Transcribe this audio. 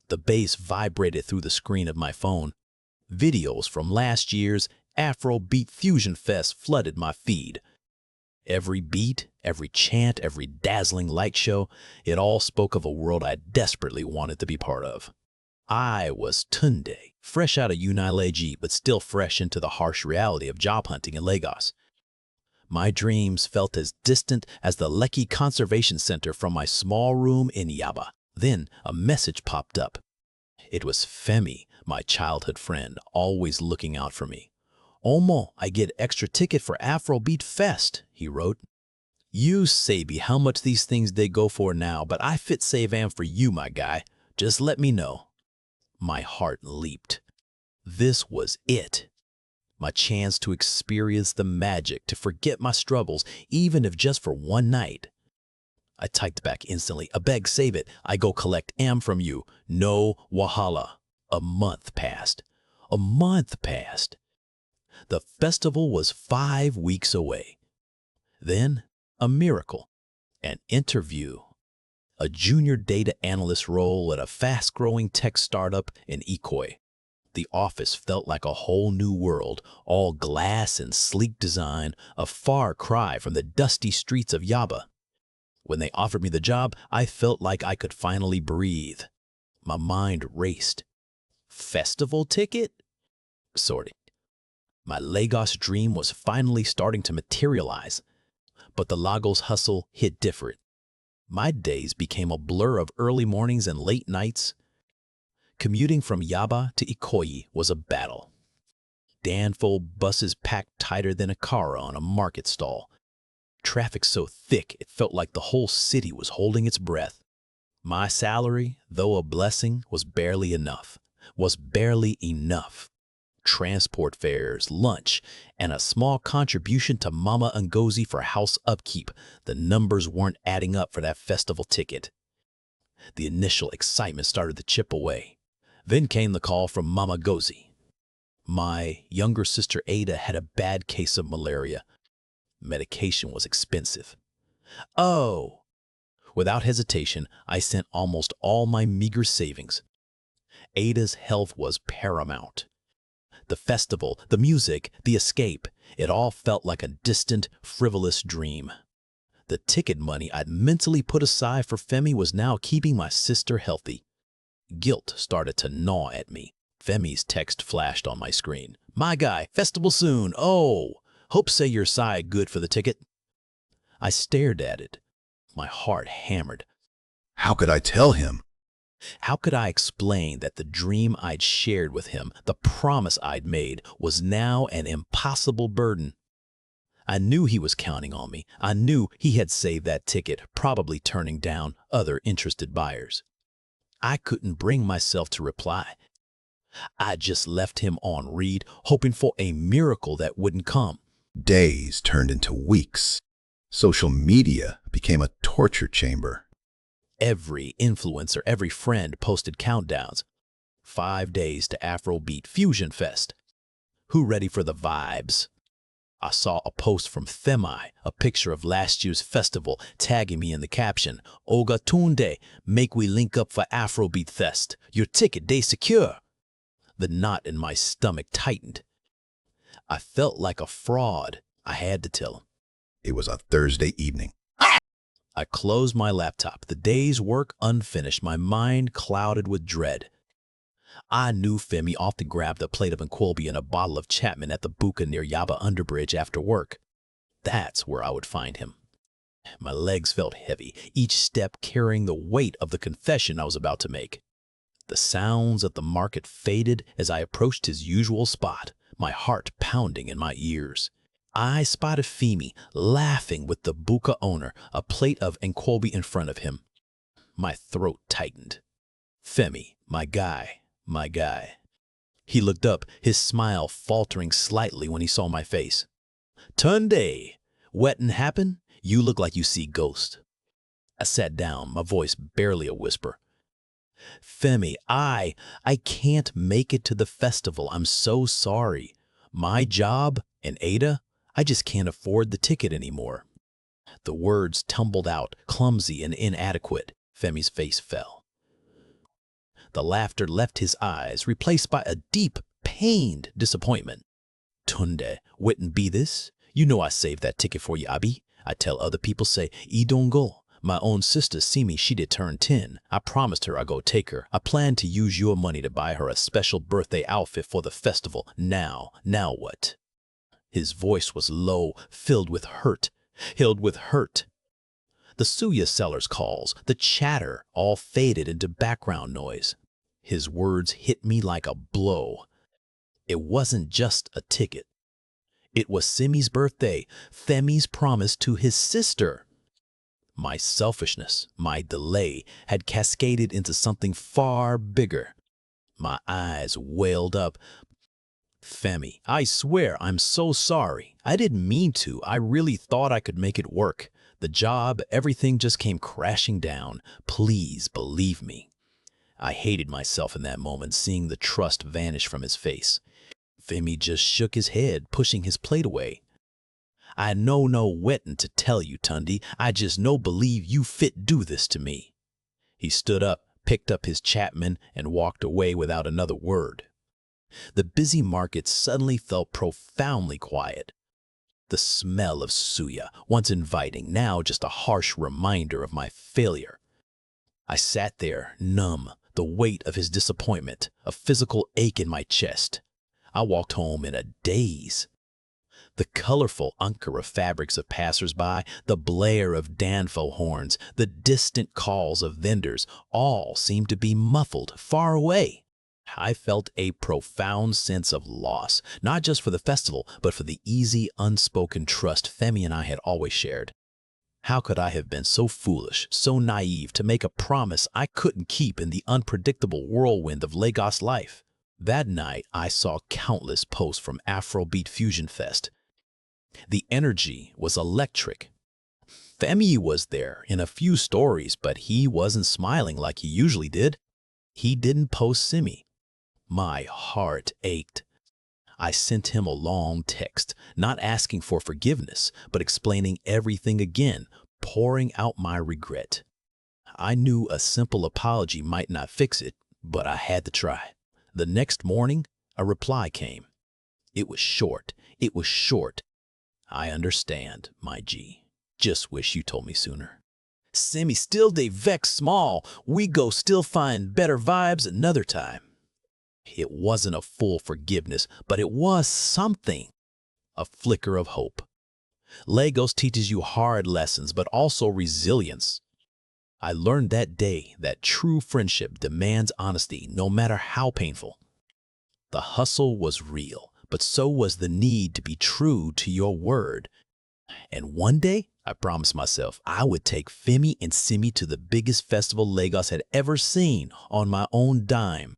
The bass vibrated through the screen of my phone. Videos from last year's Afrobeat Fusion Fest flooded my feed. Every beat, every chant, every dazzling light show, it all spoke of a world I desperately wanted to be part of. I was Tunde, fresh out of Unilag, but still fresh into the harsh reality of job hunting in Lagos. My dreams felt as distant as the Lekki Conservation Center from my small room in Yaba. Then a message popped up. It was Femi, my childhood friend, always looking out for me. "Omo, I get extra ticket for Afrobeat Fest," he wrote. "You sabi how much these things they go for now, but I fit save am for you, my guy. Just let me know." My heart leaped. This was it. My chance to experience the magic, to forget my struggles, even if just for one night. I typed back instantly, "Abeg, save it. I go collect am from you. No wahala." A month passed. A month passed. The festival was 5 weeks away. Then, a miracle. An interview. A junior data analyst role at a fast-growing tech startup in Ikoi. The office felt like a whole new world, all glass and sleek design, a far cry from the dusty streets of Yaba. When they offered me the job, I felt like I could finally breathe. My mind raced. Festival ticket? Sorry. My Lagos dream was finally starting to materialize. But the Lagos hustle hit different. My days became a blur of early mornings and late nights. Commuting from Yaba to Ikoyi was a battle. Danfo buses packed tighter than a car on a market stall. Traffic so thick it felt like the whole city was holding its breath. My salary, though a blessing, was barely enough. Transport fares, lunch, and a small contribution to Mama Ngozi for house upkeep. The numbers weren't adding up for that festival ticket. The initial excitement started to chip away. Then came the call from Mama Ngozi. My younger sister AITA had a bad case of malaria. Medication was expensive. Oh! Without hesitation, I sent almost all my meager savings. AITA's health was paramount. The festival, the music, the escape, it all felt like a distant, frivolous dream. The ticket money I'd mentally put aside for Femi was now keeping my sister healthy. Guilt started to gnaw at me. Femi's text flashed on my screen. "My guy, festival soon. Oh, hope say your side good for the ticket." I stared at it. My heart hammered. How could I tell him? How could I explain that the dream I'd shared with him, the promise I'd made, was now an impossible burden? I knew he was counting on me. I knew he had saved that ticket, probably turning down other interested buyers. I couldn't bring myself to reply. I just left him on read, hoping for a miracle that wouldn't come. Days turned into weeks. Social media became a torture chamber. Every influencer, every friend posted countdowns. 5 days to Afrobeat Fusion Fest. Who ready for the vibes? I saw a post from Femi, a picture of last year's festival, tagging me in the caption, "Oga Tunde, make we link up for Afrobeat Fest. Your ticket day secure." The knot in my stomach tightened. I felt like a fraud. I had to tell him. It was a Thursday evening. I closed my laptop, the day's work unfinished, my mind clouded with dread. I knew Femi often grabbed a plate of Nkwobi and a bottle of Chapman at the Buka near Yaba Underbridge after work. That's where I would find him. My legs felt heavy, each step carrying the weight of the confession I was about to make. The sounds of the market faded as I approached his usual spot, my heart pounding in my ears. I spotted Femi laughing with the Buka owner, a plate of Nkwobi in front of him. My throat tightened. Femi, my guy. He looked up, his smile faltering slightly when he saw my face. "Tunde, wetin happen? You look like you see ghost." I sat down, my voice barely a whisper. "Femi, I can't make it to the festival. I'm so sorry. My job and AITA, I just can't afford the ticket anymore." The words tumbled out, clumsy and inadequate. Femi's face fell. The laughter left his eyes, replaced by a deep, pained disappointment. Tunde, wouldn't be this? You know I saved that ticket for you, Abi. I tell other people say, "E don't go." My own sister see me, she did turn 10. I promised her I go take her. I plan to use your money to buy her a special birthday outfit for the festival. Now what? His voice was low, filled with hurt. The suya seller's calls, the chatter, all faded into background noise. His words hit me like a blow. It wasn't just a ticket. It was Simi's birthday, Femi's promise to his sister. My selfishness, my delay, had cascaded into something far bigger. My eyes welled up. Femi, I swear I'm so sorry. I didn't mean to. I really thought I could make it work. The job, everything just came crashing down. Please believe me. I hated myself in that moment, seeing the trust vanish from his face. Femi just shook his head, pushing his plate away. I know no wettin' to tell you, Tundi. I just no believe you fit do this to me. He stood up, picked up his Chapman, and walked away without another word. The busy market suddenly felt profoundly quiet. The smell of suya, once inviting, now just a harsh reminder of my failure. I sat there, numb, the weight of his disappointment, a physical ache in my chest. I walked home in a daze. The colorful Ankara fabrics of passers-by, the blare of danfo horns, the distant calls of vendors, all seemed to be muffled, far away. I felt a profound sense of loss, not just for the festival, but for the easy, unspoken trust Femi and I had always shared. How could I have been so foolish, so naive to make a promise I couldn't keep in the unpredictable whirlwind of Lagos life? That night, I saw countless posts from Afrobeat Fusion Fest. The energy was electric. Femi was there in a few stories, but he wasn't smiling like he usually did. He didn't post Simi. My heart ached. I sent him a long text, not asking for forgiveness, but explaining everything again, pouring out my regret. I knew a simple apology might not fix it, but I had to try. The next morning, a reply came. It was short. I understand, my G. Just wish you told me sooner. Simi still dey vex small. We go still find better vibes another time. It wasn't a full forgiveness, but it was something. A flicker of hope. Lagos teaches you hard lessons, but also resilience. I learned that day that true friendship demands honesty, no matter how painful. The hustle was real, but so was the need to be true to your word. And one day, I promised myself I would take Femi and Simi to the biggest festival Lagos had ever seen on my own dime.